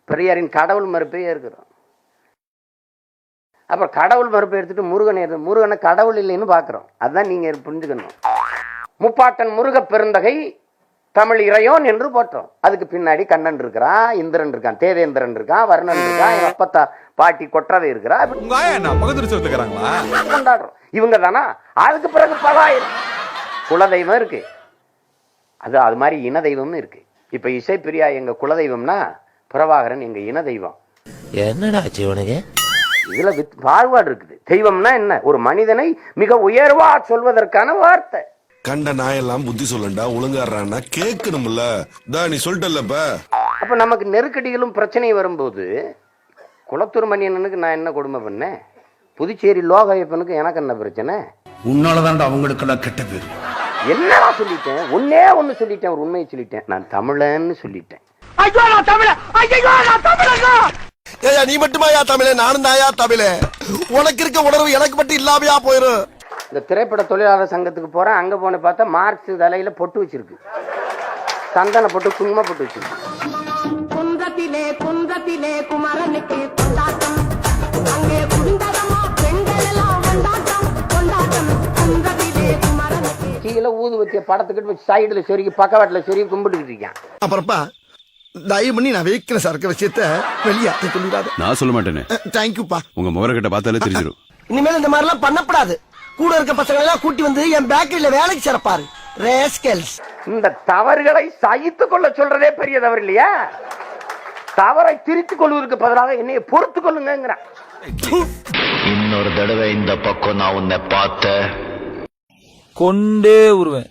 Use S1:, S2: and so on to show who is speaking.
S1: பெரியாரின் கடவுள் மறுப்பை ஏற்கிறோம். அப்புறம் கடவுள் மறுப்பை எடுத்துட்டு முருகனை கடவுள் இல்லைன்னு பார்க்குறோம். அதுதான் நீங்கள் புரிஞ்சுக்கணும். முப்பாட்டன் முருக பெருந்தகை தமிழ் இறையோன் என்று போட்டோம். அதுக்கு பின்னாடி கண்ணன் இருக்கிறான், இந்திரன் இருக்கான், தேவேந்திரன் இருக்கான், வர்ணன் இருக்கான், அப்பத்தா பாட்டி கொற்றவை இருக்கிறா. கொண்டாடுறோம். இவங்க தானா? அதுக்கு பிறகு பலாயிரம் குலதெய்வம் இருக்கு. அது மாதிரி இன தெய்வமும் இருக்கு. இப்ப இசைப்பிரியா எங்க குலதெய்வம்னா பிரபாகரன் எங்க இன தெய்வம்.
S2: என்னடா உனக்கு
S1: இதுல பாகுபாடு இருக்குது. தெய்வம்னா என்ன? ஒரு மனிதனை மிக உயர்வா சொல்வதற்கான வார்த்தை.
S3: கண்ட நாயெல்லாம் புத்தி சொல்லண்டா ஒழுங்காடுறான்னா கேட்கணும்ல. நீ சொல்லிட்டல்லப்ப.
S1: அப்ப நமக்கு நெருக்கடிகளும் பிரச்சனை வரும்போது குளத்தூர் மணியனுக்கு நான் என்ன கொடுமை பண்ணேன்? புதுச்சேரி லோகாயப்பனுக்கு எனக்கு என்ன பிரச்சனை?
S4: உன்னாலதான் அவங்களுக்கெல்லாம் கெட்ட பேர்.
S1: என்னடா சொல்லிட்டேன்? ஒண்ணு சொல்லிட்டேன், ஒரு உண்மையை சொல்லிட்டேன். நான் தமிழன்னு சொல்லிட்டேன்.
S3: நீ மட்டுமாயா தமிழ? நானும் தாயா தமிழ. உனக்கு இருக்க உணர்வு எனக்கு மட்டும் இல்லாமையா போயிரும்.
S1: இந்த திரைப்பட தொழிலாளர் சங்கத்துக்கு போறேன். அங்க போன பார்த்தா மார்க்ஸ் தலையில பொட்டு வச்சிருக்கு, சந்தன பொட்டு, குங்கும பொட்டு வச்சிருக்கு.
S5: குன்றத்திலே குமரனுக்கு கொண்டாட்டம், அங்கே குண்டரமா பெண்கள் எல்லாம் கொண்டாட்டம். குன்றத்திலே குமரனுக்கு
S1: கீழே ஊதுவத்திய படத்துக்கிட்டு வச்சு சைடுல சொருகி பக்கவாட்டுல சொருகி கும்பிட்டுக்கிட்டு இருக்கான்.
S3: அப்புறப்பா தயவு பண்ணி நான் வைக்கிற சரக்கு விஷயத்த வெளியாட்ட சொல்லிடாத.
S6: நான் சொல்ல மாட்டேனே.
S3: தேங்க்யூப்பா.
S6: உங்க முகரக்கிட்ட பார்த்தாலே தெரிஞ்சிடும்.
S7: இனிமேல் இந்த மாதிரி எல்லாம் பண்ணப்படாது. கூட இருக்க பசங்களை எல்லாம் கூட்டி வந்து என் பேக்கரியில வேலைக்கு சிறப்பாரு. ரேஸ்கல்ஸ்.
S1: இந்த தவறுகளை சகித்துக் கொள்ள சொல்றதே பெரிய தவறு இல்லையா? தவறை திருத்திக் கொள்வதற்கு பதிலாக என்னைய பொறுத்து கொள்ளுங்கிறான்.
S2: இன்னொரு தடவை இந்த பக்கம் நான் உன்னை பார்த்த
S8: கொண்டே உருவேன்.